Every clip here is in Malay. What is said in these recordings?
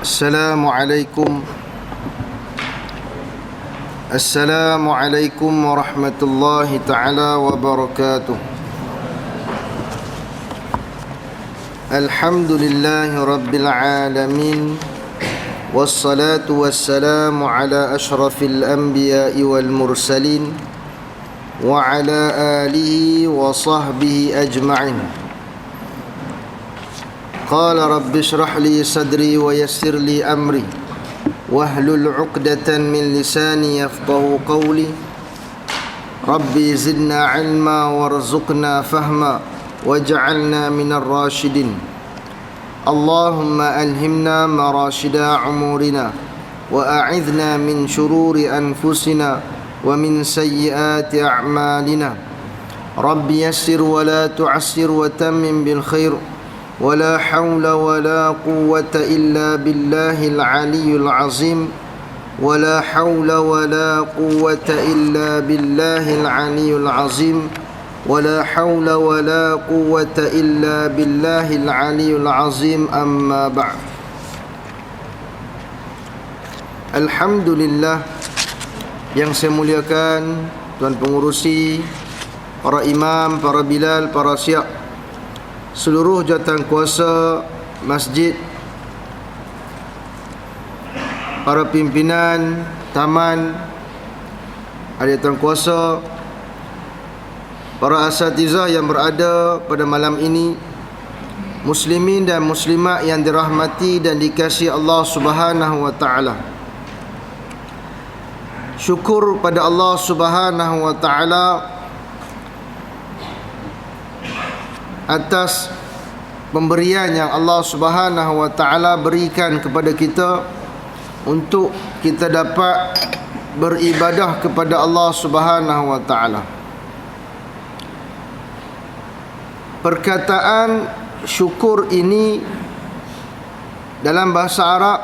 Assalamualaikum warahmatullahi ta'ala wabarakatuh. Alhamdulillahi rabbil alamin, wassalatu wassalamu ala ashrafil anbiya'i wal mursalin wa ala alihi wa sahbihi ajma'in. Qala rabbi shrah li sadri wa yassir li amri wahlul 'uqdatan min lisani yafqahu qawli. Rabbi zidna 'ilma warzuqna fahma waj'alna minar rasyidin. Allahumma alhimna marashida umurina wa a'idhna min shururi anfusina wa min sayyiati a'malina. Rabbi yassir wa la tu'assir wa tammim bil khair. ولا حول ولا قوة إلا بالله العلي العظيم. ولا حول ولا قوة إلا بالله العلي العظيم. ولا حول ولا قوة إلا بالله العلي العظيم. أما بعد. Alhamdulillah, yang saya muliakan Tuan Pengurusi, para imam, para bilal, para syiah, seluruh jawatan kuasa masjid, para pimpinan taman, ahli jawatan kuasa, para asatizah yang berada pada malam ini, muslimin dan muslimat yang dirahmati dan dikasihi Allah Subhanahu wa taala. Syukur pada Allah Subhanahu wa taala atas pemberian yang Allah Subhanahu wa taala berikan kepada kita untuk kita dapat beribadah kepada Allah Subhanahu wa taala. Perkataan syukur ini dalam bahasa Arab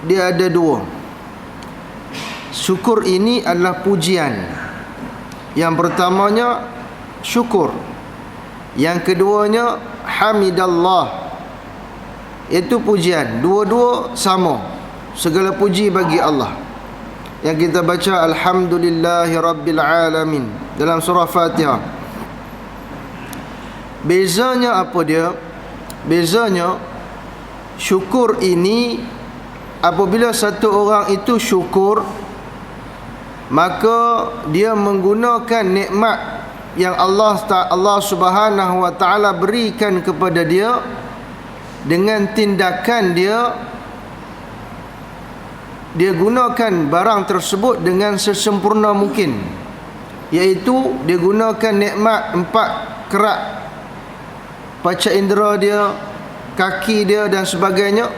dia ada dua. Syukur ini adalah pujian. Yang pertamanya syukur, yang keduanya hamidallah, itu pujian. Dua-dua sama, segala puji bagi Allah. Yang kita baca alhamdulillahi rabbil alamin dalam surah Fatihah. Bezanya apa dia? Bezanya syukur ini, apabila satu orang itu syukur, maka dia menggunakan nikmat yang Allah Subhanahu wa taala berikan kepada dia dengan tindakan dia gunakan barang tersebut dengan sesempurna mungkin, iaitu dia gunakan nikmat 4 kerat panca indera dia, kaki dia dan sebagainya,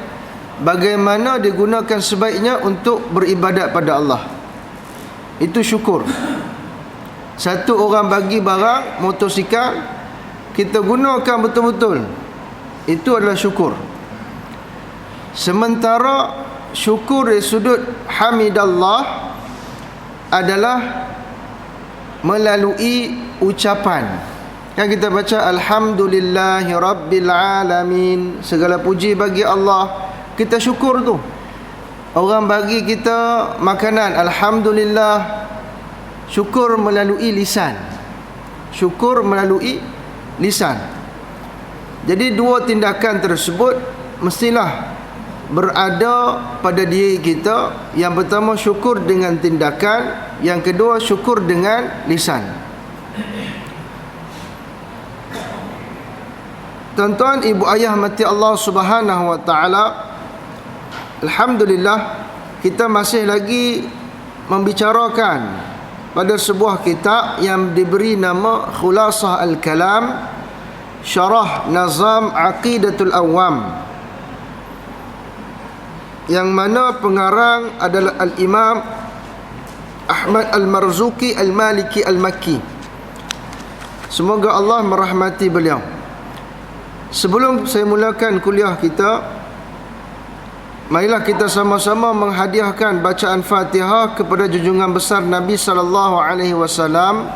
bagaimana dia gunakan sebaiknya untuk beribadat pada Allah. Itu syukur. Satu orang bagi barang, motosikal, kita gunakan betul-betul, itu adalah syukur. Sementara syukur dari sudut hamidallah adalah melalui ucapan. Yang kita baca alhamdulillahi rabbil alamin, segala puji bagi Allah, kita syukur tu. Orang bagi kita makanan, alhamdulillah, syukur melalui lisan. Syukur melalui lisan. Jadi dua tindakan tersebut mestilah berada pada diri kita. Yang pertama syukur dengan tindakan, yang kedua syukur dengan lisan. Tuan-tuan, ibu ayah mati Allah Subhanahu wa taala, alhamdulillah kita masih lagi membicarakan pada sebuah kitab yang diberi nama Khulasah Al-Kalam Syarah Nazam Aqidatul Awam, yang mana pengarang adalah Al-Imam Ahmad Al-Marzuki Al-Maliki Al-Makki. Semoga Allah merahmati beliau. Sebelum saya mulakan kuliah kita, marilah kita sama-sama menghadiahkan bacaan Fatihah kepada junjungan besar Nabi sallallahu alaihi wasallam,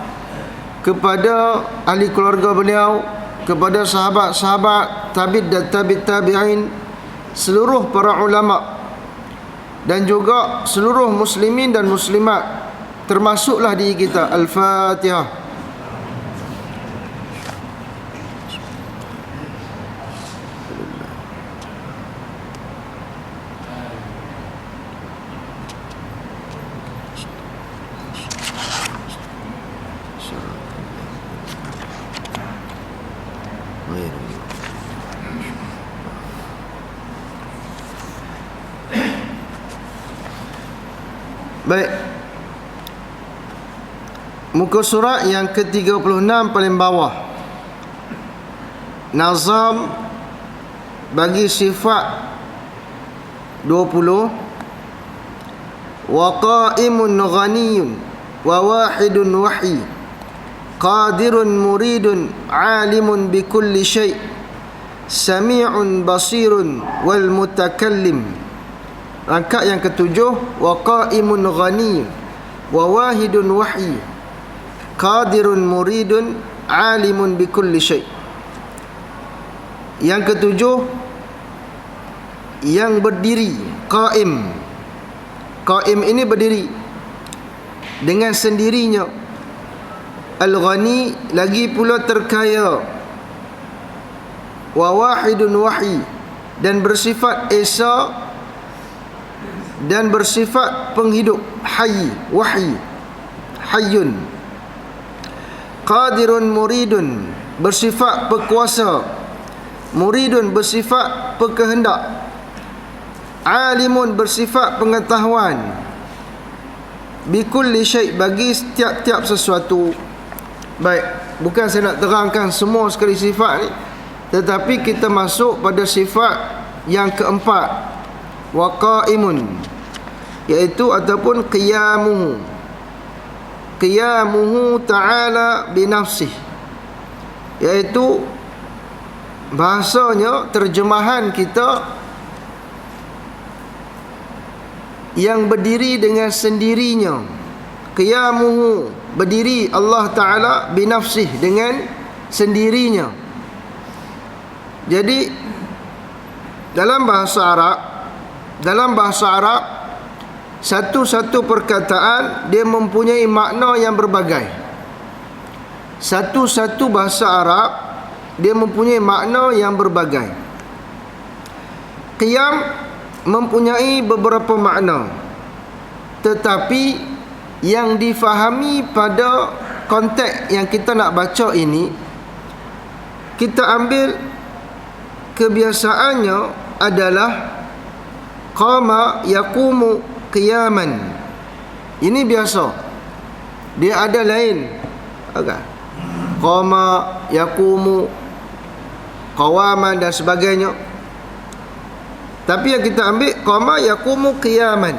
kepada ahli keluarga beliau, kepada sahabat-sahabat, tabi'in dan tabi'in, seluruh para ulama dan juga seluruh muslimin dan muslimat, termasuklah diri kita. Al-Fatihah. Baik. Muka surat yang ke-36 paling bawah. Nazam bagi sifat 20. Wa qa'imun ghaniyun wa wahidun wahyi qadirun muridun alimun bikulli syai' sami'un basirun wal mutakallim. Rangkap yang ketujuh. Wa qa'imun ghani wa wahidun wahyi qadirun muridun alimun bikulli syai'. Yang ketujuh, yang berdiri, qa'im. Qa'im ini berdiri dengan sendirinya. Al-ghani lagi pula terkaya. Wa wahidun wahyi, dan bersifat esa dan bersifat penghidup. Hayy, wahyi, hayyun. Qadirun muridun, bersifat berkuasa. Muridun, bersifat berkehendak. Alimun, bersifat pengetahuan. Bikulli syai', bagi setiap-tiap sesuatu. Baik, bukan saya nak terangkan semua sekali sifat ni, tetapi kita masuk pada sifat yang keempat. Wa qa'imun, iaitu ataupun qiyamuhu. Qiyamuhu ta'ala binafsih, iaitu bahasanya, terjemahan kita, yang berdiri dengan sendirinya. Qiyamuhu, berdiri Allah Ta'ala binafsih, dengan sendirinya. Jadi dalam bahasa Arab, satu-satu perkataan dia mempunyai makna yang berbagai. Satu-satu bahasa Arab dia mempunyai makna yang berbagai. Qiyam mempunyai beberapa makna, tetapi yang difahami pada konteks yang kita nak baca ini, kita ambil kebiasaannya adalah qama yaqumu qiyaman. Ini biasa. Dia ada lain. Okay. Qama yaqumu qawaman dan sebagainya. Tapi yang kita ambil qama yaqumu qiyaman,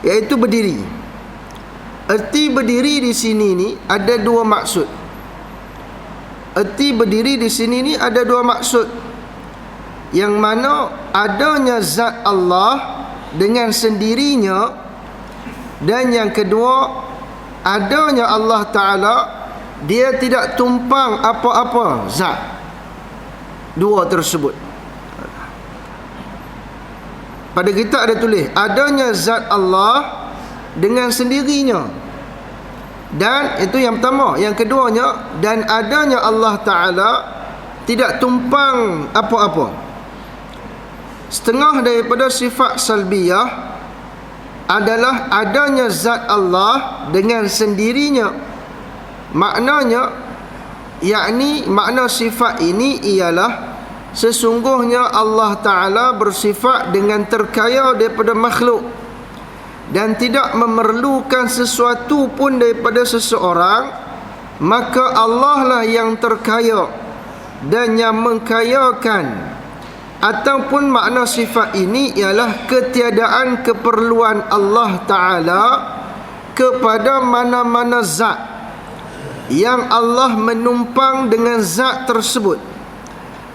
iaitu berdiri. Erti berdiri di sini ni ada dua maksud. Erti berdiri di sini ni ada dua maksud. Yang mana adanya zat Allah dengan sendirinya, dan yang kedua, adanya Allah Ta'ala, dia tidak tumpang apa-apa zat. Dua tersebut. Pada kita ada tulis adanya zat Allah dengan sendirinya, dan itu yang pertama. Yang keduanya, dan adanya Allah Ta'ala tidak tumpang apa-apa. Setengah daripada sifat salbiyah adalah adanya zat Allah dengan sendirinya. Maknanya, yakni makna sifat ini ialah sesungguhnya Allah Ta'ala bersifat dengan terkaya daripada makhluk dan tidak memerlukan sesuatu pun daripada seseorang. Maka Allah lah yang terkaya dan yang mengkayakan. Ataupun makna sifat ini ialah ketiadaan keperluan Allah Ta'ala kepada mana-mana zat yang Allah menumpang dengan zat tersebut,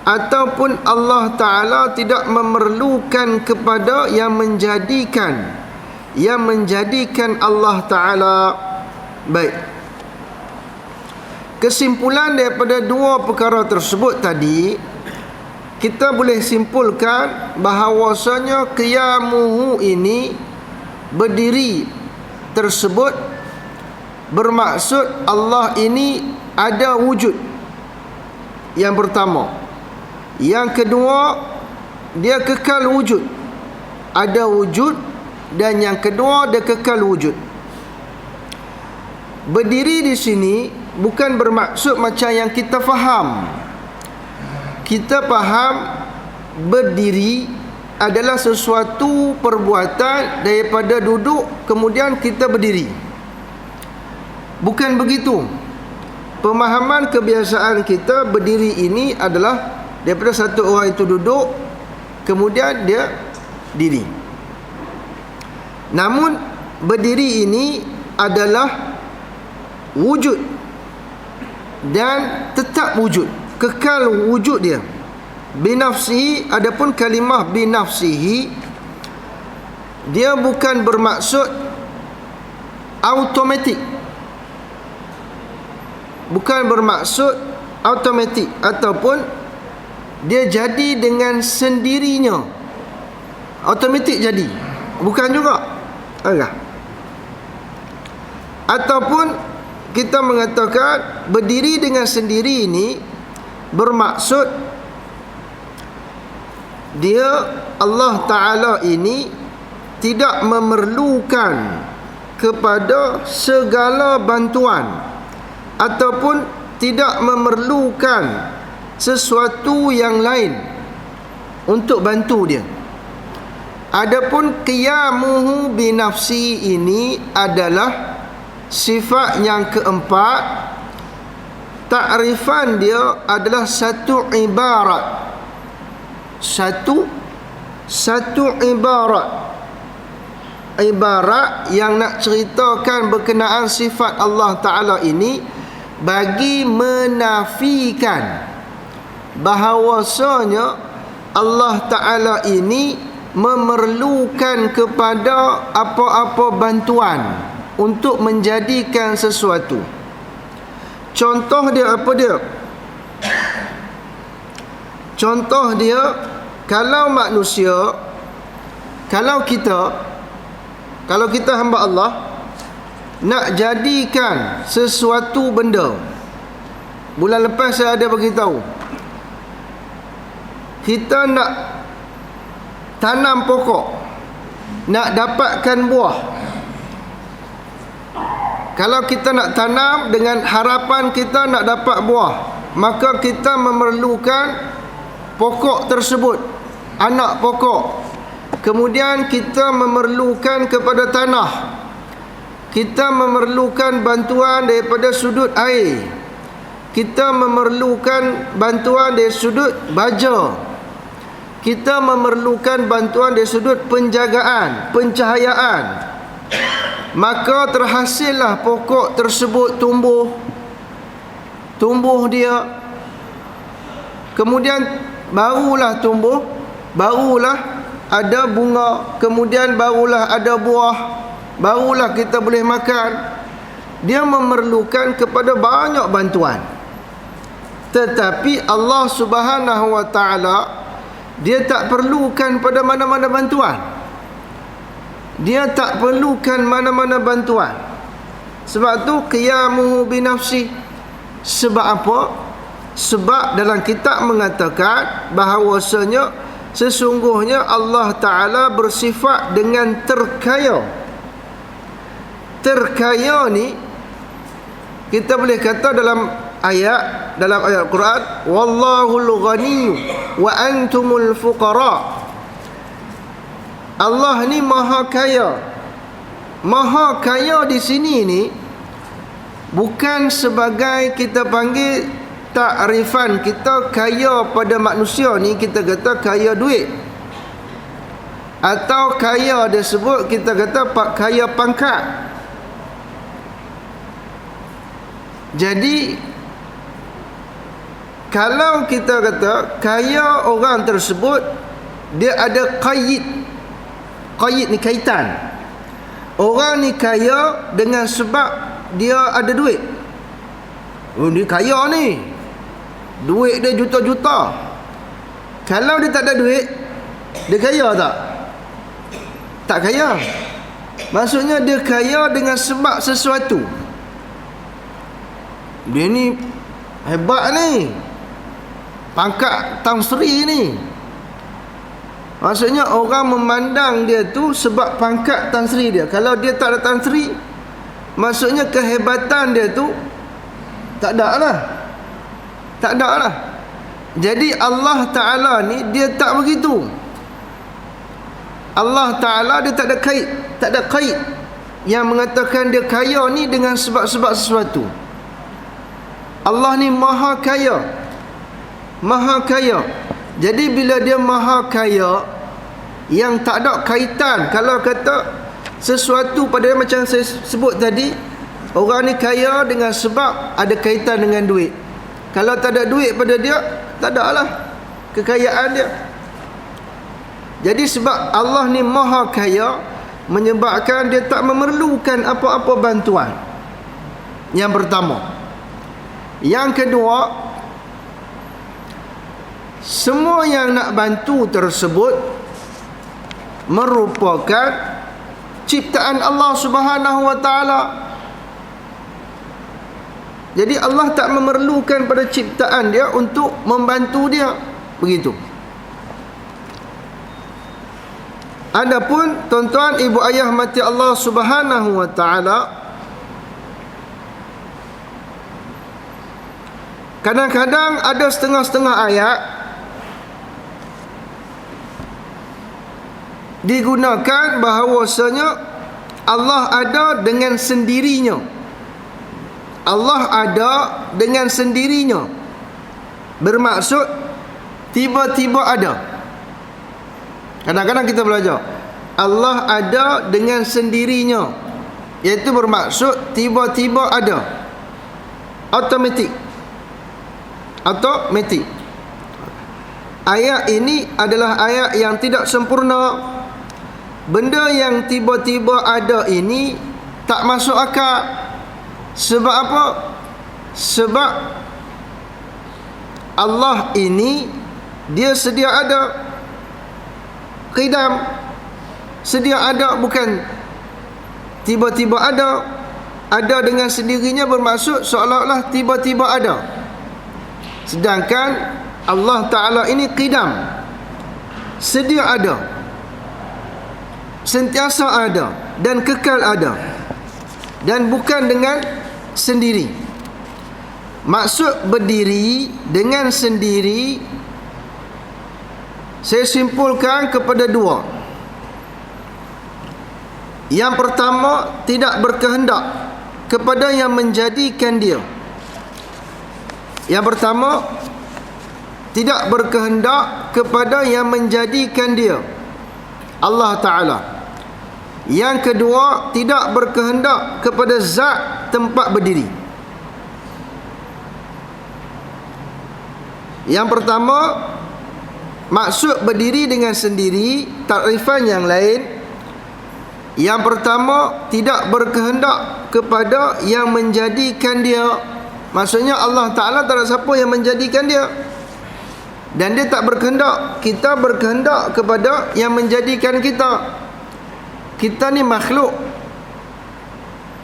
ataupun Allah Ta'ala tidak memerlukan kepada yang menjadikan Allah Ta'ala. Baik, kesimpulan daripada dua perkara tersebut tadi, kita boleh simpulkan bahawasanya qiyamuhu ini, berdiri tersebut, bermaksud Allah ini ada wujud. Yang pertama. Yang kedua, dia kekal wujud. Ada wujud. Dan yang kedua, dia kekal wujud. Berdiri di sini bukan bermaksud macam yang kita faham. Kita faham berdiri adalah sesuatu perbuatan daripada duduk kemudian kita berdiri. Bukan begitu. Pemahaman kebiasaan kita berdiri ini adalah daripada satu orang itu duduk kemudian dia diri. Namun berdiri ini adalah wujud dan tetap wujud, kekal wujud dia. Binafsihi, adapun kalimah binafsihi, dia bukan bermaksud automatik. Bukan bermaksud automatik ataupun dia jadi dengan sendirinya. Automatik jadi. Bukan juga. Agak. Ataupun kita mengatakan berdiri dengan sendiri ini bermaksud dia, Allah Ta'ala ini tidak memerlukan kepada segala bantuan ataupun tidak memerlukan sesuatu yang lain untuk bantu dia. Adapun qiyamuhu binafsi ini adalah sifat yang keempat. Takrifan dia adalah satu ibarat. Satu ibarat. Ibarat yang nak ceritakan berkenaan sifat Allah Ta'ala ini bagi menafikan bahawasanya Allah Ta'ala ini memerlukan kepada apa-apa bantuan untuk menjadikan sesuatu. Contoh dia apa dia? Contoh dia, kalau manusia, kalau kita hamba Allah nak jadikan sesuatu benda. Bulan lepas saya ada beritahu, kita nak tanam pokok, nak dapatkan buah. Kalau kita nak tanam dengan harapan kita nak dapat buah, maka kita memerlukan pokok tersebut, anak pokok. Kemudian kita memerlukan kepada tanah, kita memerlukan bantuan daripada sudut air, kita memerlukan bantuan dari sudut baja, kita memerlukan bantuan dari sudut penjagaan, pencahayaan. Maka terhasillah pokok tersebut tumbuh dia. Kemudian barulah tumbuh, barulah ada bunga, kemudian barulah ada buah, barulah kita boleh makan. Dia memerlukan kepada banyak bantuan. Tetapi Allah Subhanahu wa Ta'ala, dia tak perlukan pada mana-mana bantuan. Dia tak perlukan mana-mana bantuan. Sebab tu qiyamuhu binafsi. Sebab apa? Sebab dalam kitab mengatakan bahawasanya sesungguhnya Allah Ta'ala bersifat dengan terkaya. Terkaya ni kita boleh kata dalam ayat Quran, wallahul ghaniyyu wa antumul fuqara. Allah ni maha kaya. Maha kaya di sini ni bukan sebagai kita panggil takrifan kita kaya pada manusia ni, kita kata kaya duit, atau kaya dia sebut kita kata kaya pangkat. Jadi kalau kita kata kaya orang tersebut, dia ada qaid. Qaid ni kaitan. Orang ni kaya dengan sebab dia ada duit. Oh, dia kaya ni, duit dia juta-juta. Kalau dia tak ada duit, dia kaya tak? Tak kaya. Maksudnya dia kaya dengan sebab sesuatu. Dia ni hebat ni, pangkat Tan Sri ni. Maksudnya orang memandang dia tu sebab pangkat Tan Sri dia. Kalau dia tak ada Tan Sri, maksudnya kehebatan dia tu tak ada lah. Tak ada lah. Jadi Allah Ta'ala ni dia tak begitu. Allah Ta'ala dia tak ada kait, tak ada kait yang mengatakan dia kaya ni dengan sebab-sebab sesuatu. Allah ni maha kaya. Maha kaya. Jadi bila dia maha kaya, yang tak ada kaitan, kalau kata sesuatu pada dia, macam saya sebut tadi, orang ni kaya dengan sebab ada kaitan dengan duit. Kalau tak ada duit pada dia, tak ada lah kekayaan dia. Jadi sebab Allah ni maha kaya, menyebabkan dia tak memerlukan apa-apa bantuan. Yang pertama. Yang kedua, semua yang nak bantu tersebut merupakan ciptaan Allah Subhanahu wa taala. Jadi Allah tak memerlukan pada ciptaan dia untuk membantu dia. Begitu. Adapun tuan-tuan ibu ayah mati Allah Subhanahu wa taala, kadang-kadang ada setengah-setengah ayat digunakan bahawasanya Allah ada dengan sendirinya. Allah ada dengan sendirinya, bermaksud tiba-tiba ada. Kadang-kadang kita belajar Allah ada dengan sendirinya, iaitu bermaksud tiba-tiba ada, automatik. Automatik. Ayat ini adalah ayat yang tidak sempurna. Benda yang tiba-tiba ada ini tak masuk akal. Sebab apa? Sebab Allah ini dia sedia ada, qidam, sedia ada, bukan tiba-tiba ada. Ada dengan sendirinya bermaksud seolah-olah tiba-tiba ada. Sedangkan Allah Ta'ala ini qidam, sedia ada, sentiasa ada dan kekal ada, dan bukan dengan sendiri. Maksud berdiri dengan sendiri, saya simpulkan kepada dua. Yang pertama, tidak berkehendak kepada yang menjadikan dia. Yang pertama, tidak berkehendak kepada yang menjadikan dia, Allah Ta'ala. Yang kedua, tidak berkehendak kepada zat tempat berdiri. Yang pertama, maksud berdiri dengan sendiri, takrifan yang lain. Yang pertama, tidak berkehendak kepada yang menjadikan dia. Maksudnya Allah Ta'ala tak ada siapa yang menjadikan dia, dan dia tak berkehendak. Kita berkehendak kepada yang menjadikan kita. Kita ni makhluk,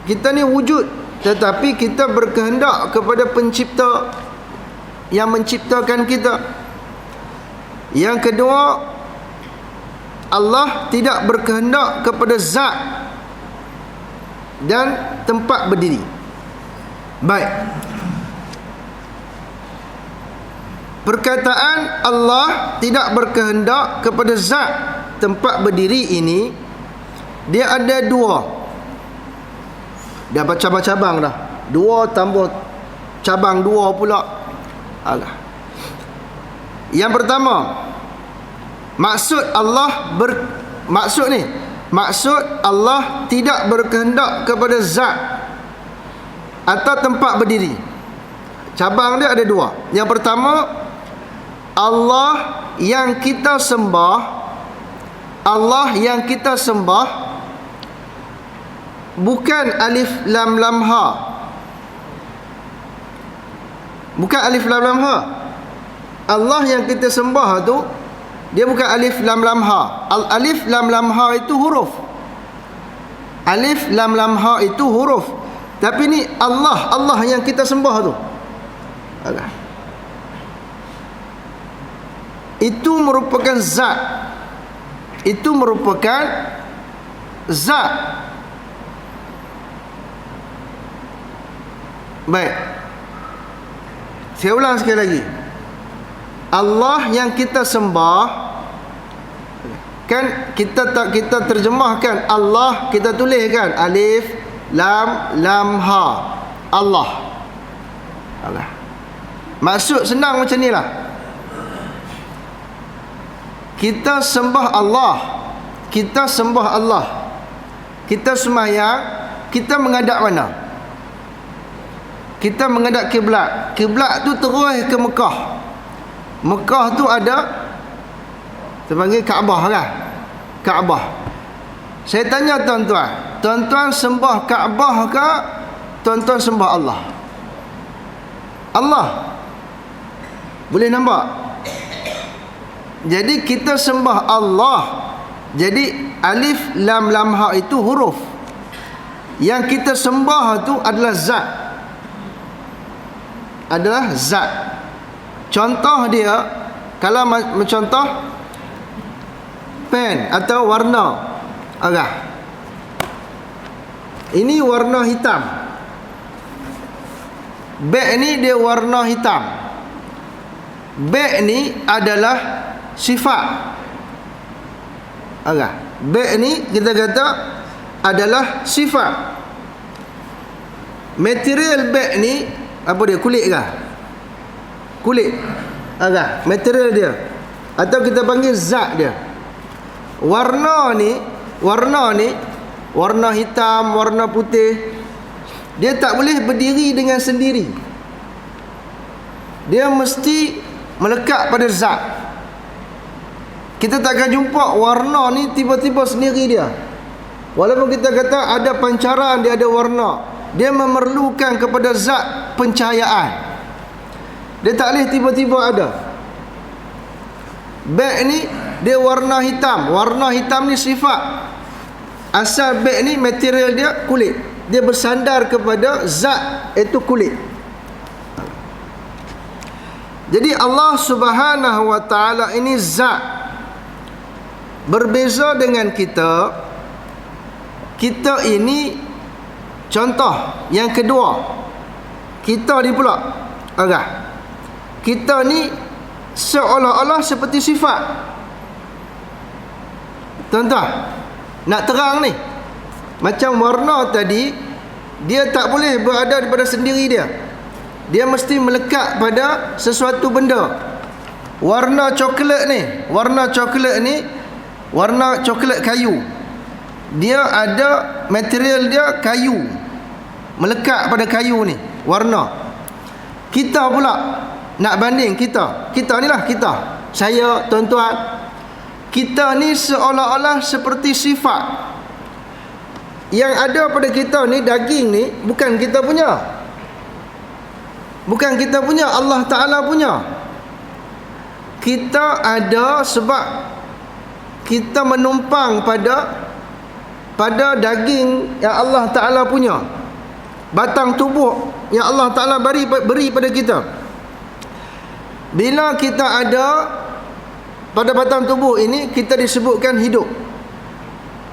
kita ni wujud, tetapi kita berkehendak kepada pencipta yang menciptakan kita. Yang kedua, Allah tidak berkehendak kepada zat dan tempat berdiri. Baik. Perkataan Allah tidak berkehendak kepada zat tempat berdiri ini, dia ada dua. Dia bercabang-cabang dah. Dua tambah cabang dua pula. Alah. Yang pertama, maksud Allah tidak berkehendak kepada zat atau tempat berdiri. Cabang dia ada dua. Yang pertama, Allah yang kita sembah, Allah yang kita sembah bukan alif lam lam ha. Bukan alif lam lam ha. Allah yang kita sembah tu dia bukan alif lam lam ha. Alif lam lam ha itu huruf. Alif lam lam ha itu huruf. Tapi ni Allah yang kita sembah tu. Allah. Itu merupakan zat. Itu merupakan zat. Baik. Saya ulang sekali lagi. Allah yang kita sembah, kan kita terjemahkan Allah, kita tuliskan alif lam ha. Allah. Allah. Maksud senang macam ni lah. Kita sembah Allah. Kita sembah Allah. Kita sembahyang, kita menghadap mana? Kita menghadap kiblat. Kiblat tu terus ke Mekah. Mekah tu ada terpanggil Kaabah kan? Kaabah. Saya tanya tuan-tuan, tuan-tuan sembah Kaabah ke tuan-tuan sembah Allah? Allah. Boleh nampak? Jadi kita sembah Allah. Jadi alif lam lam ha itu huruf. Yang kita sembah tu adalah zat. Adalah zat. Contoh dia, kalau mencontoh pen atau warna. Agak. Ini warna hitam. Beg ni dia warna hitam. Beg ni adalah sifat. Agak. Beg ni kita kata adalah sifat. Material beg ni apa dia? Kulit ke? Kulit. Agak. Material dia. Atau kita panggil zat dia. Warna ni, warna hitam, warna putih, dia tak boleh berdiri dengan sendiri. Dia mesti melekat pada zat. Kita takkan jumpa warna ni tiba-tiba sendiri dia. Walaupun kita kata ada pancaran, dia ada warna, dia memerlukan kepada zat pencahayaan. Dia tak boleh tiba-tiba ada. Beg ni dia warna hitam. Warna hitam ni sifat. Asal beg ni material dia kulit. Dia bersandar kepada zat, iaitu kulit. Jadi Allah Subhanahu wa taala ini zat. Berbeza dengan kita. Kita ini contoh yang kedua. Kita ni pula agak. Kita ni seolah-olah seperti sifat. Tuan-tuan, nak terang ni, macam warna tadi, dia tak boleh berada daripada sendiri dia. Dia mesti melekat pada sesuatu benda. Warna coklat ni, warna coklat kayu. Dia ada material dia kayu, melekat pada kayu ni, warna. Kita pula nak banding kita ni lah kita. Saya, tuan-tuan, kita ni seolah-olah seperti sifat. Yang ada pada kita ni, daging ni, bukan kita punya. Bukan kita punya, Allah Ta'ala punya. Kita ada sebab kita menumpang pada daging yang Allah Ta'ala punya. Batang tubuh yang Allah Ta'ala beri pada kita. Bila kita ada pada batang tubuh ini, kita disebutkan hidup.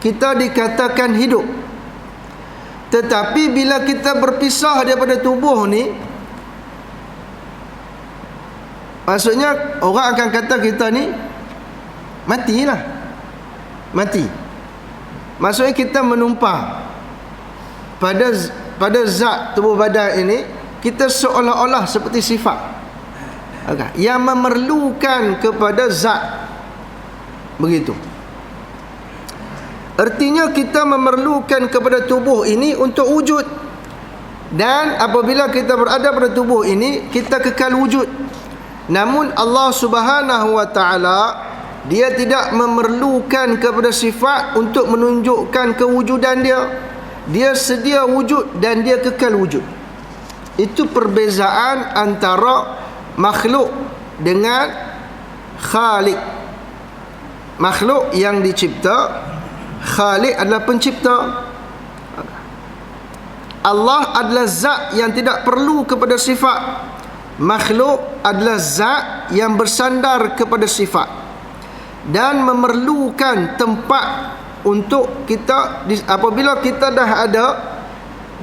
Kita dikatakan hidup. Tetapi bila kita berpisah daripada tubuh ni, maksudnya orang akan kata kita ni matilah. Mati. Maksudnya kita menumpang pada zat tubuh badan ini. Kita seolah-olah seperti sifat yang memerlukan kepada zat. Begitu. Artinya kita memerlukan kepada tubuh ini untuk wujud. Dan apabila kita berada pada tubuh ini, kita kekal wujud. Namun Allah Subhanahu wa taala, dia tidak memerlukan kepada sifat untuk menunjukkan kewujudan dia. Dia sedia wujud dan dia kekal wujud. Itu perbezaan antara makhluk dengan Khaliq. Makhluk yang dicipta, Khaliq adalah pencipta. Allah adalah zat yang tidak perlu kepada sifat. Makhluk adalah zat yang bersandar kepada sifat dan memerlukan tempat untuk kita. Apabila kita dah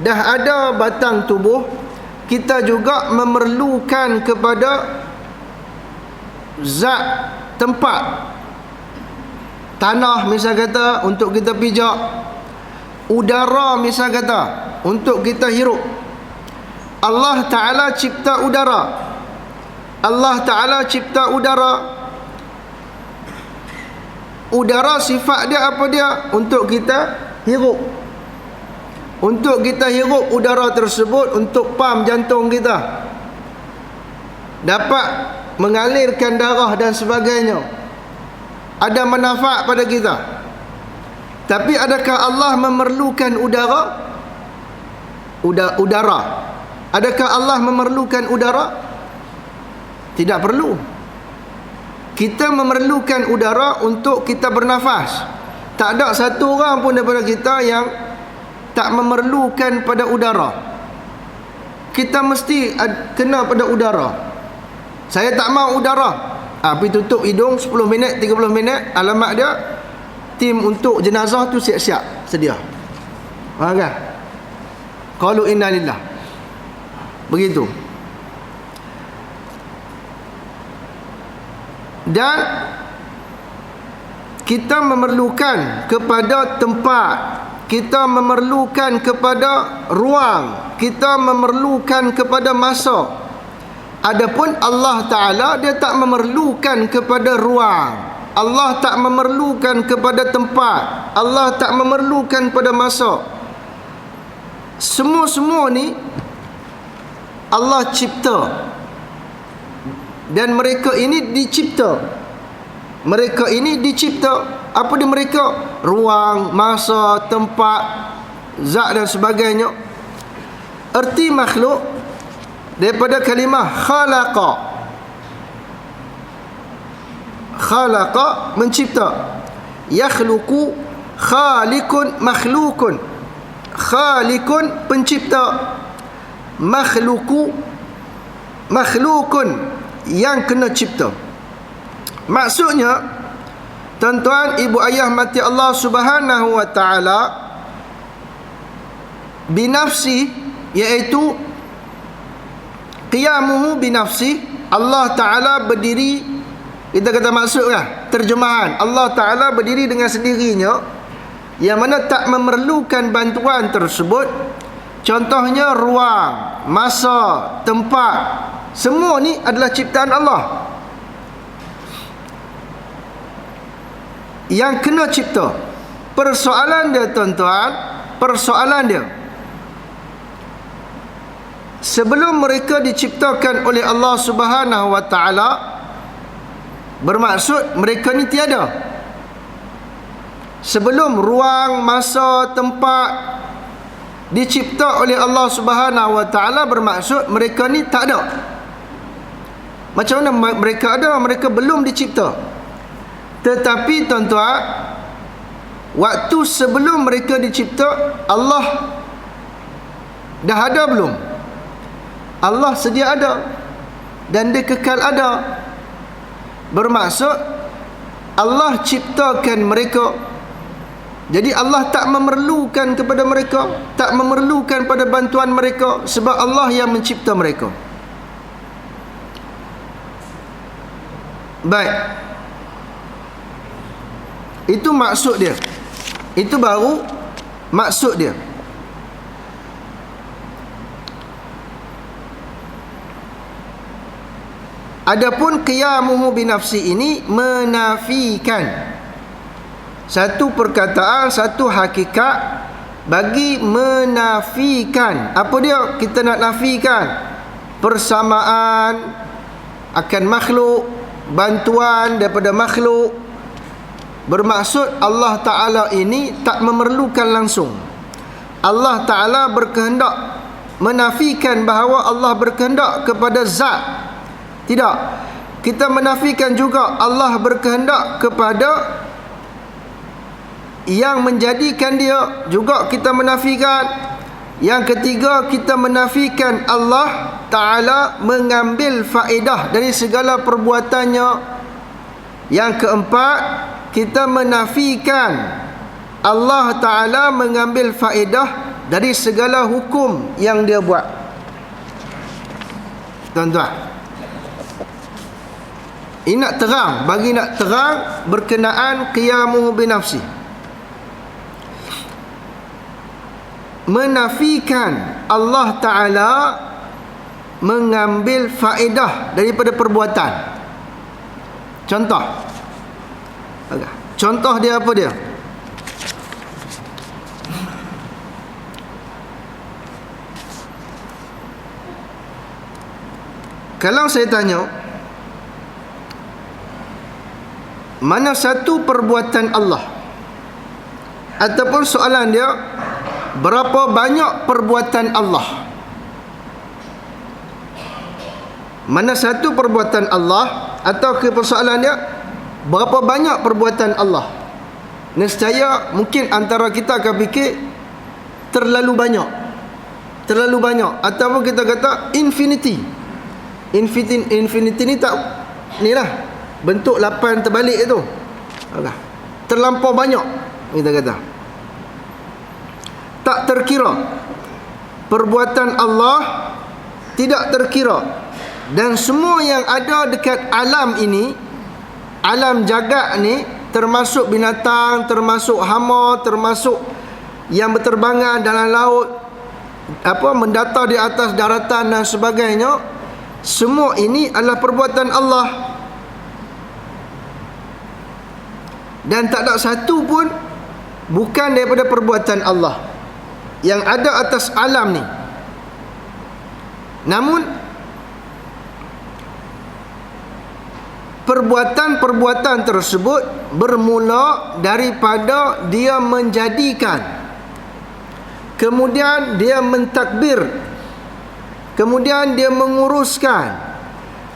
ada batang tubuh, kita juga memerlukan kepada zat tempat. Tanah misal kata untuk kita pijak, udara misal kata untuk kita hirup. Allah Ta'ala cipta udara. Allah Ta'ala cipta udara. Udara sifat dia apa dia? Untuk kita hirup. Untuk kita hirup udara tersebut, untuk pam jantung kita dapat mengalirkan darah dan sebagainya, ada manfaat pada kita. Tapi adakah Allah memerlukan udara? Udara. Adakah Allah memerlukan udara? Tidak perlu. Kita memerlukan udara untuk kita bernafas. Tak ada satu orang pun daripada kita yang tak memerlukan pada udara. Kita mesti kena pada udara. Saya tak mau udara, pergi tutup hidung 10 minit, 30 minit. Alamat dia, tim untuk jenazah tu siap-siap sedia. Faham kan? Qalu inna lillah. Begitu. Dan kita memerlukan kepada tempat, kita memerlukan kepada ruang, kita memerlukan kepada masa. Adapun Allah Ta'ala, dia tak memerlukan kepada ruang, Allah tak memerlukan kepada tempat, Allah tak memerlukan pada masa. Semua-semua ni Allah cipta, dan mereka ini dicipta. Mereka ini dicipta. Apa dia mereka? Ruang, masa, tempat, zat dan sebagainya. Erti makhluk daripada kalimah khalaqa. Khalaqa, mencipta. Yakhluqu, khaliqun, makhlukun. Khaliqun, pencipta. Makhluku, makhlukun, yang kena cipta. Maksudnya, tuan-tuan, ibu ayah mati Allah Subhanahu wa ta'ala, binafsi, iaitu qiyamuhu binafsi. Allah Ta'ala berdiri, kita kata maksud kan, terjemahan, Allah Ta'ala berdiri dengan sendirinya, yang mana tak memerlukan bantuan tersebut. Contohnya ruang, masa, tempat, semua ni adalah ciptaan Allah yang kena cipta. Persoalan dia, tuan-tuan, persoalan dia, sebelum mereka diciptakan oleh Allah Subhanahu wa ta'ala, bermaksud mereka ni tiada. Sebelum ruang, masa, tempat dicipta oleh Allah Subhanahu wa ta'ala, bermaksud mereka ni tak ada. Macam mana mereka ada? Mereka belum dicipta. Tetapi tuan-tuan, waktu sebelum mereka dicipta, Allah dah ada belum? Allah sedia ada, dan dia kekal ada. Bermaksud Allah ciptakan mereka. Jadi Allah tak memerlukan kepada mereka, tak memerlukan pada bantuan mereka, sebab Allah yang mencipta mereka. Baik, itu maksud dia. Itu baru maksud dia. Adapun qiyamuhu binafsi ini menafikan satu perkataan, satu hakikat, bagi menafikan. Apa dia kita nak nafikan? Persamaan akan makhluk, bantuan daripada makhluk. Bermaksud Allah Ta'ala ini tak memerlukan langsung. Allah Ta'ala berkehendak, menafikan bahawa Allah berkehendak kepada zat. Tidak. kita menafikan juga Allah berkehendak kepada yang menjadikan dia, juga kita menafikan. Yang ketiga, kita menafikan Allah Ta'ala mengambil faedah dari segala perbuatannya. Yang keempat, kita menafikan Allah Ta'ala mengambil faedah dari segala hukum yang dia buat. Tuan-tuan, ini nak terang, bagi nak terang berkenaan qiyamuhu binafsi. Menafikan Allah Ta'ala mengambil faedah daripada perbuatan. Contoh, contoh dia apa dia? Kalau saya tanya, mana satu perbuatan Allah, ataupun soalan dia, berapa banyak perbuatan Allah? Mana satu perbuatan Allah, atau ke persoalan dia, berapa banyak perbuatan Allah? Nescaya mungkin antara kita akan fikir terlalu banyak, terlalu banyak, ataupun kita kata infinity. Infinity ni tak, ni lah bentuk 8 terbalik itu, terlampau banyak kita kata. Tak terkira. Perbuatan Allah tidak terkira. Dan semua yang ada dekat alam ini, alam jagat ni, termasuk binatang, termasuk hama, termasuk yang berterbangan dalam laut, mendatar di atas daratan dan sebagainya, semua ini adalah perbuatan Allah. Dan tak ada satu pun bukan daripada perbuatan Allah yang ada atas alam ni. Namun perbuatan-perbuatan tersebut bermula daripada dia menjadikan, kemudian dia mentakbir, kemudian dia menguruskan,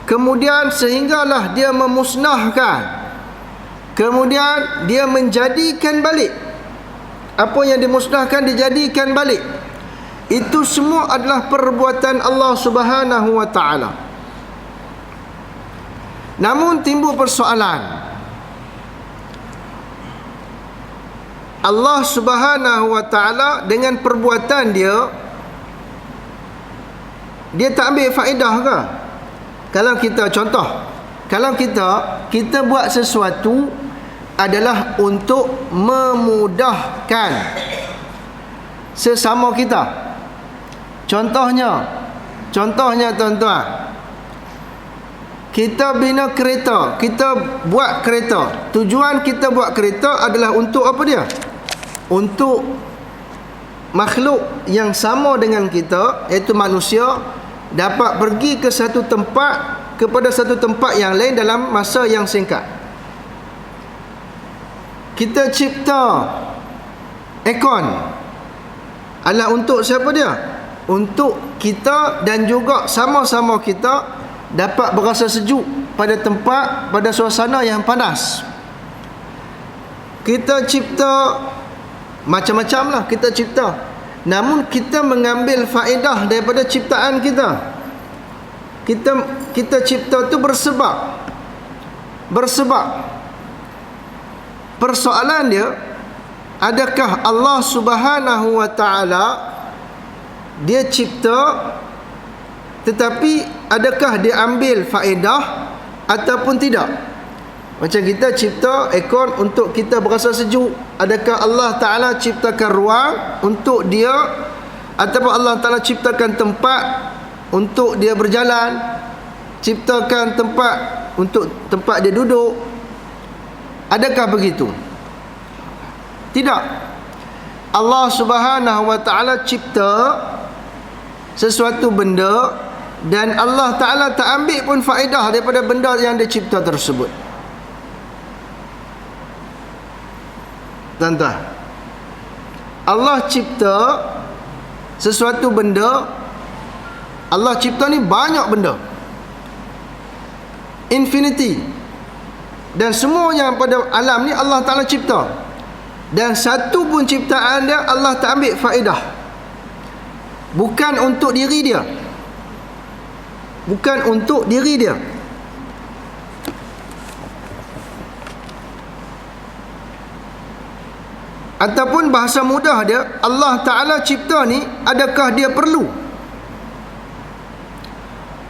kemudian sehinggalah dia memusnahkan, kemudian dia menjadikan balik. Apa yang dimusnahkan dijadikan balik. Itu semua adalah perbuatan Allah Subhanahu wa ta'ala. Namun timbul persoalan, Allah Subhanahu wa ta'ala dengan perbuatan dia, dia tak ambil faedah ke? Kalau kita contoh, kalau kita buat sesuatu adalah untuk memudahkan sesama kita. Contohnya tuan-tuan, kita bina kereta, kita buat kereta. Tujuan kita buat kereta adalah untuk apa dia? Untuk makhluk yang sama dengan kita, iaitu manusia, dapat pergi ke satu tempat kepada satu tempat yang lain dalam masa yang singkat. Kita cipta aircon adalah untuk siapa dia? Untuk kita dan juga sama-sama kita dapat berasa sejuk pada tempat, pada suasana yang panas. Kita cipta macam-macam lah, kita cipta. Namun kita mengambil faedah daripada ciptaan kita. Kita cipta tu bersebab. Persoalan dia, adakah Allah Subhanahu wa ta'ala dia cipta, tetapi adakah dia ambil faedah ataupun tidak? Macam kita cipta aircon untuk kita berasa sejuk, adakah Allah Ta'ala ciptakan ruang untuk dia, ataupun Allah Ta'ala ciptakan tempat untuk dia berjalan, ciptakan tempat untuk tempat dia duduk? Adakah begitu? Tidak. Allah Subhanahu wa ta'ala cipta sesuatu benda dan Allah Ta'ala tak ambil pun faedah daripada benda yang dia cipta tersebut. Tuan-tuan, Allah cipta sesuatu benda. Allah cipta ni banyak benda. infinity. Dan semua yang pada alam ni Allah Ta'ala cipta. Dan satu pun ciptaan dia Allah tak ambil faedah. Bukan untuk diri dia. Bukan untuk diri dia. Ataupun bahasa mudah dia, Allah Ta'ala cipta ni, adakah dia perlu?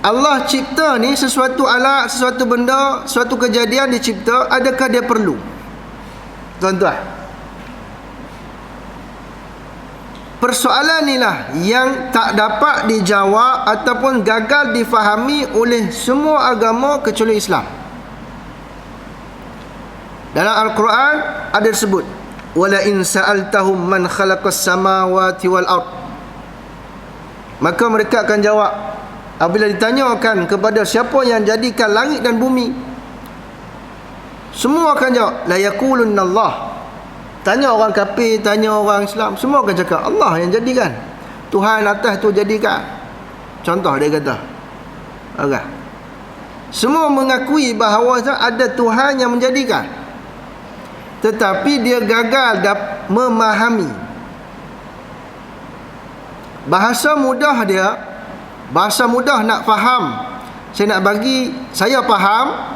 Allah cipta ni sesuatu alat, sesuatu benda, sesuatu kejadian dicipta, adakah dia perlu? Tuan-tuan, persoalan inilah yang tak dapat dijawab ataupun gagal difahami oleh semua agama kecuali Islam. Dalam Al-Quran ada disebut, wala in sa'altahum man khalaqas samawati wal ard, maka mereka akan jawab apabila ditanyakan kepada siapa yang jadikan langit dan bumi, semua akan jawab la yaqulunna Allah. Tanya orang kafir, tanya orang Islam, semua akan cakap Allah yang jadikan, Tuhan atas tu jadikan. Contoh dia kata, okay, semua mengakui bahawa ada Tuhan yang menjadikan, tetapi dia gagal memahami. Bahasa mudah dia, bahasa mudah nak faham. Saya nak bagi, saya faham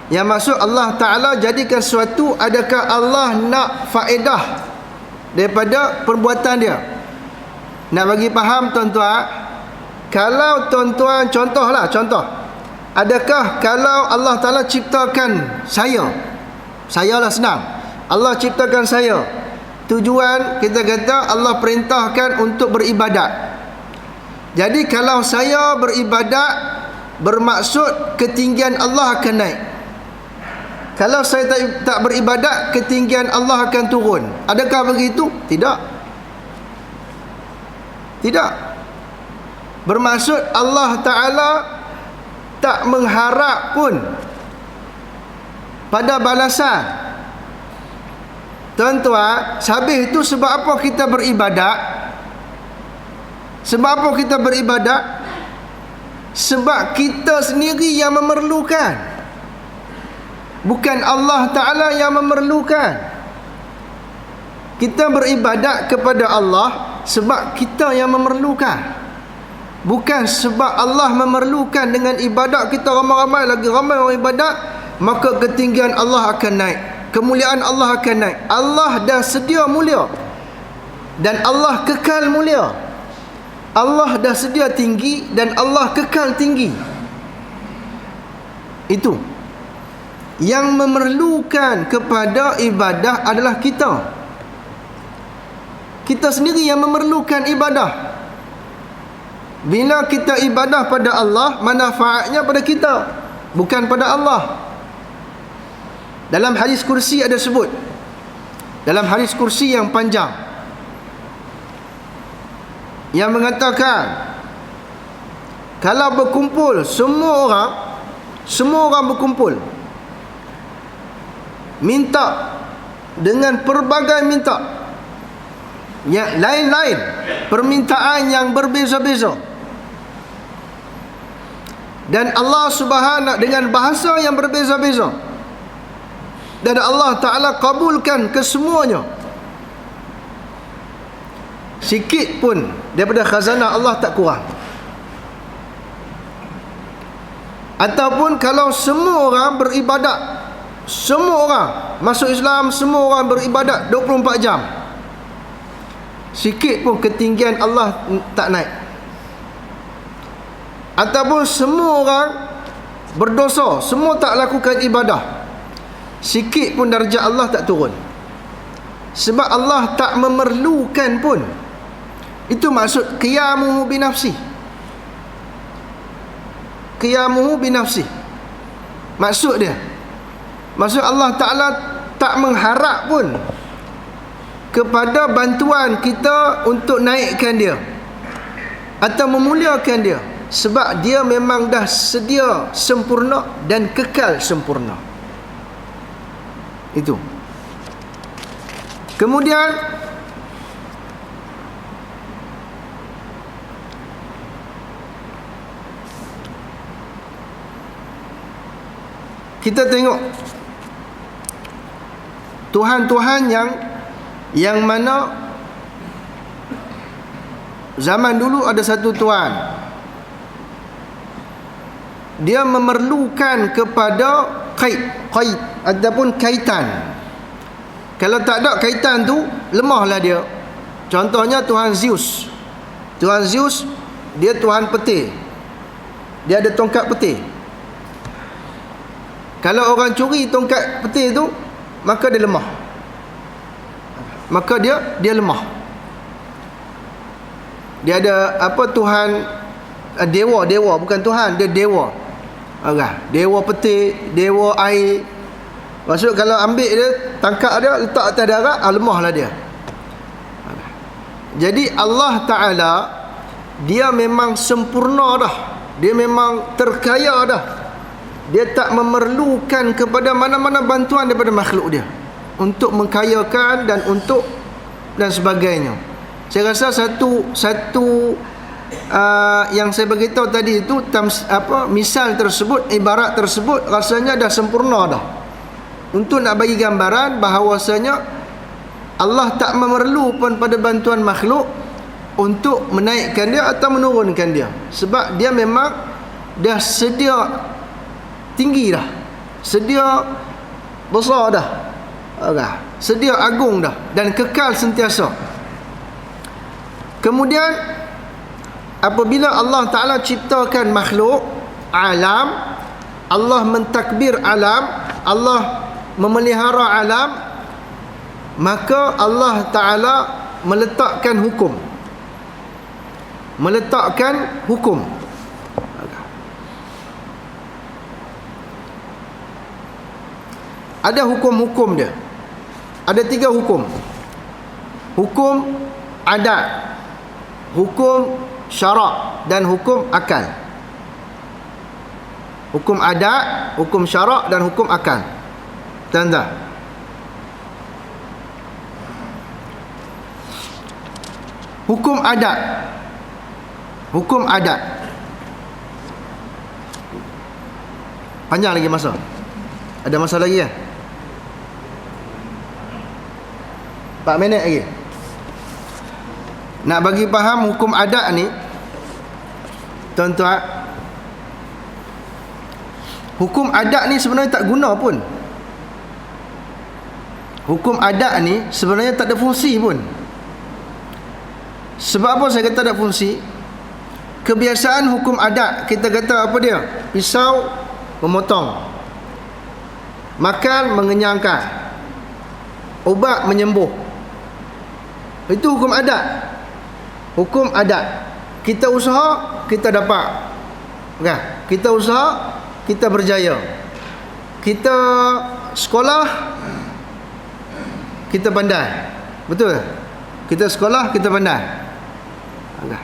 yang maksud Allah Ta'ala jadikan sesuatu, adakah Allah nak faedah daripada perbuatan dia? Nak bagi faham tuan-tuan, kalau tuan-tuan contohlah, adakah kalau Allah Ta'ala ciptakan saya lah senang, Allah ciptakan saya, tujuan kita kata Allah perintahkan untuk beribadat. Jadi kalau saya beribadat, bermaksud ketinggian Allah akan naik. Kalau saya tak beribadat, ketinggian Allah akan turun. Adakah begitu? Tidak. Tidak. Bermaksud Allah Ta'ala tak mengharap pun pada balasan. Tuan-tuan, habis itu sebab apa kita beribadat? Sebab apa kita beribadat? Sebab kita sendiri yang memerlukan, bukan Allah Ta'ala yang memerlukan. Kita beribadat kepada Allah sebab kita yang memerlukan, bukan sebab Allah memerlukan. Dengan ibadat kita ramai-ramai, lagi ramai orang ibadat, maka ketinggian Allah akan naik, kemuliaan Allah akan naik. Allah dah sedia mulia dan Allah kekal mulia. Allah dah sedia tinggi dan Allah kekal tinggi. Itu yang memerlukan kepada ibadah adalah kita. Kita sendiri yang memerlukan ibadah. Bila kita ibadah pada Allah, manfaatnya pada kita, bukan pada Allah. Dalam hadis kursi ada sebut, dalam hadis kursi yang panjang, yang mengatakan kalau berkumpul semua orang berkumpul minta dengan pelbagai minta yang lain-lain, permintaan yang berbeza-beza, dan Allah Subhanahu dengan bahasa yang berbeza-beza, dan Allah Ta'ala kabulkan kesemuanya, sikit pun daripada khazanah Allah tak kurang. Ataupun kalau semua orang beribadat, semua orang masuk Islam, semua orang beribadat 24 jam, sikit pun ketinggian Allah tak naik. Ataupun semua orang berdosa, semua tak lakukan ibadah, sikit pun darjat Allah tak turun. Sebab Allah tak memerlukan pun. Itu maksud qiyamuhu binafsi. Qiyamuhu binafsi, maksud dia, maksud Allah Ta'ala tak mengharap pun kepada bantuan kita untuk naikkan dia atau memuliakan dia, sebab dia memang dah sedia sempurna dan kekal sempurna. Itu. Kemudian kita tengok Tuhan-Tuhan yang mana zaman dulu ada satu Tuhan, dia memerlukan kepada kait ataupun kaitan. Kalau tak ada kaitan tu, lemahlah dia. Contohnya Tuhan Zeus. Tuhan Zeus, dia Tuhan petir. Dia ada tongkat petir. Kalau orang curi tongkat petir tu, maka dia lemah. Maka dia lemah. Dia ada apa, Tuhan dewa, bukan Tuhan, dia dewa. Dewa petir, dewa air. Maksud kalau ambil dia, tangkap dia, letak atas darat, lemahlah dia. Jadi Allah Ta'ala, dia memang sempurna dah. Dia memang terkaya dah. Dia tak memerlukan kepada mana-mana bantuan daripada makhluk dia untuk mengkayakan dan sebagainya. Saya rasa satu yang saya beritahu tadi itu, misal tersebut, ibarat tersebut rasanya dah sempurna dah, untuk nak bagi gambaran bahawasanya Allah tak memerlukan pada bantuan makhluk untuk menaikkan dia atau menurunkan dia, sebab dia memang dah sedia tinggi dah, sedia besar dah, sedia agung dah, dan kekal sentiasa. Kemudian apabila Allah Ta'ala ciptakan makhluk, alam, Allah mentakbir alam, Allah memelihara alam, maka Allah Ta'ala meletakkan hukum. Ada hukum-hukum dia. Ada 3 hukum. Hukum adat, hukum syarak, dan hukum akal. Hukum adat, hukum syarak, dan hukum akal. Tanda. Hukum adat. Hukum adat. Panjang lagi masa. Ada masa lagi ya? 4 minit lagi. Nak bagi faham hukum adat ni, tuan-tuan, hukum adat ni sebenarnya tak guna pun. Hukum adat ni sebenarnya tak ada fungsi pun. Sebab apa saya kata tak ada fungsi? Kebiasaan hukum adat, kita kata apa dia? Pisau memotong, makan mengenyangkan, ubat menyembuh. Itu hukum adat. Hukum adat. Kita usaha, kita dapat. Kan? Kita usaha, kita berjaya. Kita sekolah, kita pandai. Betul? Kita sekolah, kita pandai. Kan?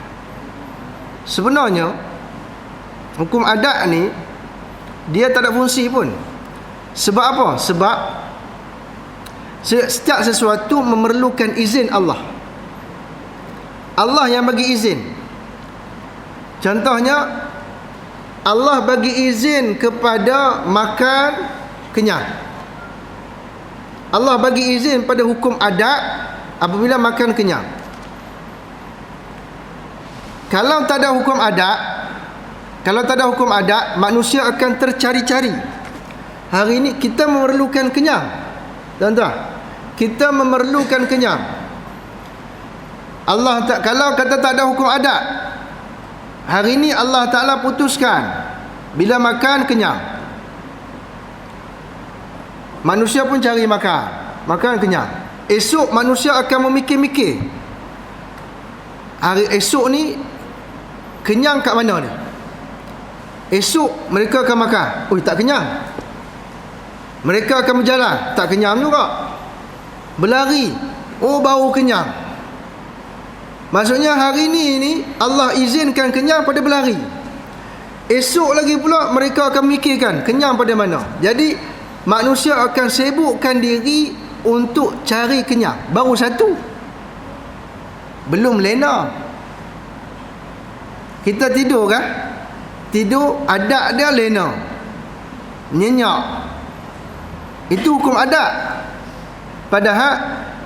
Sebenarnya hukum adat ni dia tak ada fungsi pun. Sebab apa? Sebab setiap sesuatu memerlukan izin Allah. Allah yang bagi izin. Contohnya, Allah bagi izin kepada makan kenyang. Allah bagi izin pada hukum adat apabila makan kenyang. Kalau tak ada hukum adat, manusia akan tercari-cari. Hari ini kita memerlukan kenyang. Tuan-tuan, kita memerlukan kenyang. Kalau kata tak ada hukum adat, hari ini Allah Ta'ala putuskan bila makan kenyang, manusia pun cari makan kenyang. Esok manusia akan memikir-mikir, hari esok ni kenyang kat mana ni? Esok mereka akan makan, tak kenyang. Mereka akan berjalan, tak kenyang juga. Berlari, baru kenyang. Maksudnya hari ni Allah izinkan kenyang pada berlari. Esok lagi pula mereka akan mikirkan kenyang pada mana. Jadi manusia akan sibukkan diri untuk cari kenyang. Baru satu, belum lena. Kita tidur kan? Tidur, adat dia lena, nyenyak. Itu hukum adat. Padahal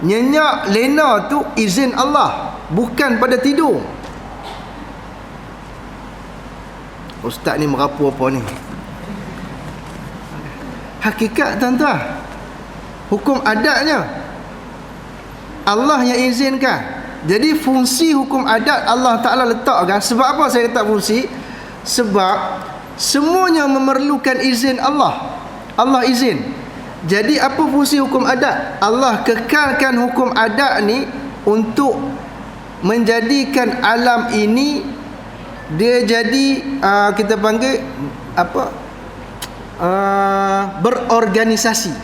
nyenyak lena tu izin Allah, bukan pada tidur. Ustaz ni merapu apa ni? Hakikat tuan-tuan, hukum adatnya Allah yang izinkan. Jadi fungsi hukum adat Allah Ta'ala letakkan. Sebab apa saya letak fungsi? Sebab semuanya memerlukan izin Allah. Allah izin. Jadi apa fungsi hukum adat? Allah kekalkan hukum adat ni untuk menjadikan alam ini dia jadi kita panggil apa? Berorganisasi.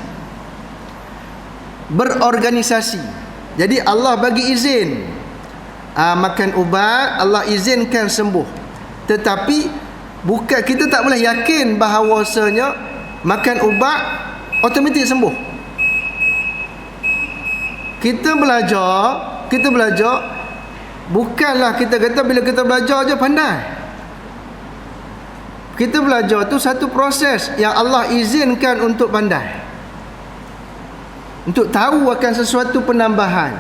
Berorganisasi. Jadi Allah bagi izin makan ubat, Allah izinkan sembuh. Tetapi bukan, kita tak boleh yakin bahawasanya makan ubat automatik sembuh. Kita belajar bukanlah kita kata bila kita belajar je pandai. Kita belajar tu satu proses yang Allah izinkan untuk pandai, untuk tahu akan sesuatu penambahan.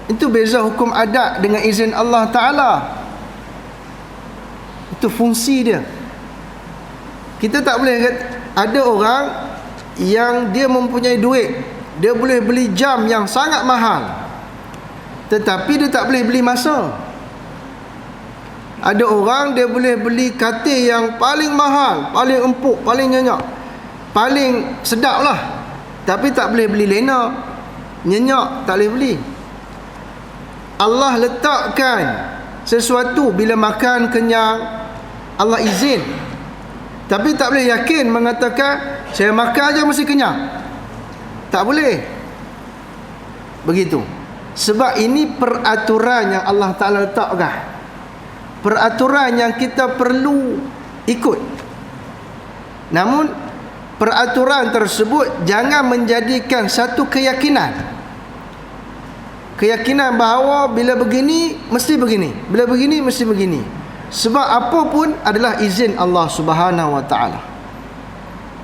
Itu beza hukum adat dengan izin Allah Ta'ala. Itu fungsi dia. Kita tak boleh kata, ada orang yang dia mempunyai duit, dia boleh beli jam yang sangat mahal, tetapi dia tak boleh beli masa. Ada orang dia boleh beli katil yang paling mahal, paling empuk, paling nyenyak, paling sedap lah, tapi tak boleh beli lena. Nyenyak tak boleh beli. Allah letakkan sesuatu, bila makan kenyang Allah izin, tapi tak boleh yakin mengatakan saya makan je mesti kenyang. Tak boleh begitu. Sebab ini peraturan yang Allah Ta'ala letakkan, peraturan yang kita perlu ikut. Namun peraturan tersebut jangan menjadikan satu keyakinan bahawa bila begini mesti begini, bila begini mesti begini. Sebab apa pun adalah izin Allah Subhanahu Wa Ta'ala.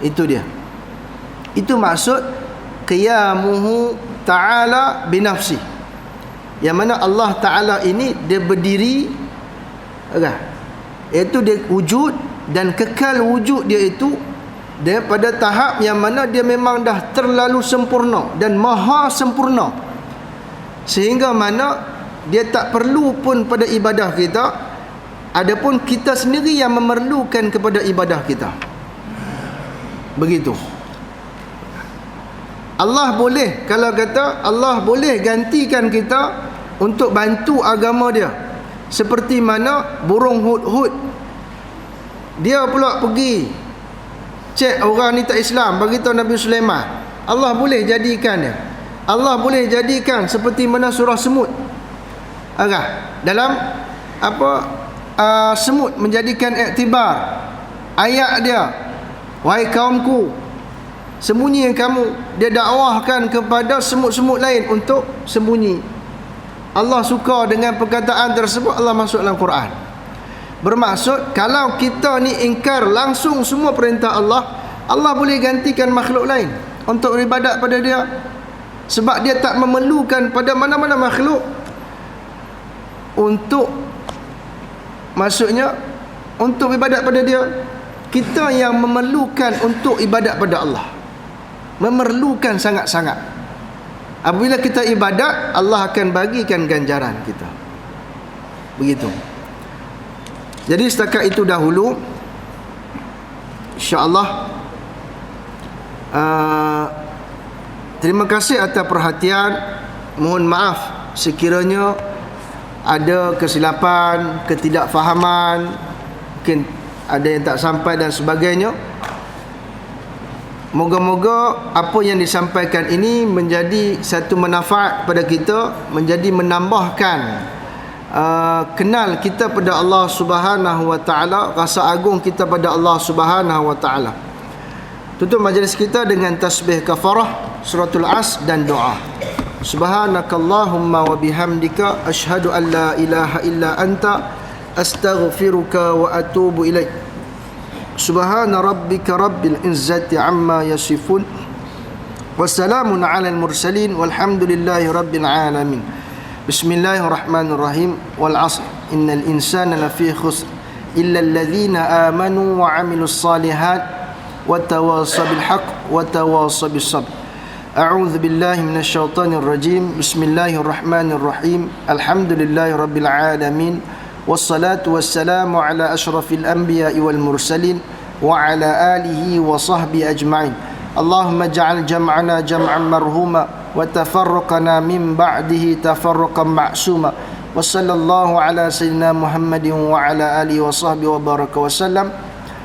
Itu dia. Itu maksud qiyamuhu ta'ala binafsi, yang mana Allah Ta'ala ini dia berdiri, iaitu dia wujud, dan kekal wujud dia itu dia pada tahap yang mana dia memang dah terlalu sempurna dan maha sempurna, sehingga mana dia tak perlu pun pada ibadah kita. Adapun kita sendiri yang memerlukan kepada ibadah kita. Begitu. Allah boleh, kalau kata Allah boleh gantikan kita untuk bantu agama dia, seperti mana burung hud-hud, dia pula pergi cek orang ni tak Islam, bagi tahu Nabi Sulaiman. Allah boleh jadikan dia. Allah boleh jadikan seperti mana surah semut. Dalam semut menjadikan iktibar ayat dia, wahai kaumku, sembunyi kamu. Dia dakwahkan kepada semut-semut lain untuk sembunyi. Allah suka dengan perkataan tersebut, Allah masuk dalam Quran. Bermaksud kalau kita ni ingkar langsung semua perintah Allah, Allah boleh gantikan makhluk lain untuk beribadat pada dia. Sebab dia tak memerlukan pada mana-mana makhluk untuk, maksudnya untuk ibadat pada dia. Kita yang memerlukan untuk ibadat pada Allah, memerlukan sangat-sangat. Apabila kita ibadat, Allah akan bagikan ganjaran kita. Begitu. Jadi setakat itu dahulu, InsyaAllah terima kasih atas perhatian. Mohon maaf sekiranya ada kesilapan, ketidakfahaman, mungkin ada yang tak sampai dan sebagainya. Moga-moga apa yang disampaikan ini menjadi satu manfaat pada kita, menjadi menambahkan kenal kita pada Allah Subhanahu Wa Ta'ala, rasa agung kita pada Allah Subhanahu Wa Ta'ala. Tutup majlis kita dengan tasbih kafarah, suratul As dan doa. Subhanakallahumma wa bihamdika asyhadu an la ilaha illa anta astaghfiruka wa atubu ilaik. Subhana rabbika rabbil izzati amma yasifun. Wassalamun ala al-mursalin walhamdulillahi rabbil alamin. Bismillahirrahmanirrahim. Wal 'asr innal insana lafi khusr illa alladhina amanu wa 'amilus salihat wa tawassaw bil haqq wa tawassaw bis sabr. A'udzu billahi minasy syaithanir rajim. Bismillahirrahmanirrahim. Alhamdulillahi rabbil alamin. Wassalatu wassalamu ala asyrafil anbiya'i wal mursalin wa ala alihi wa sahbihi ajma'in. Allahumma ja'al jam'ana jam'an marhuma wa tafarruqana min ba'dihi tafarruqan ma'suma. Wa sallallahu ala sayyidina Muhammadin wa ala alihi wa sahbihi wa baraka wa sallam.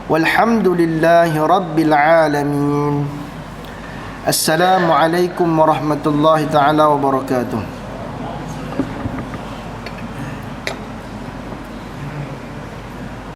Walhamdulillahi rabbil alamin. Assalamualaikum warahmatullahi ta'ala wabarakatuh.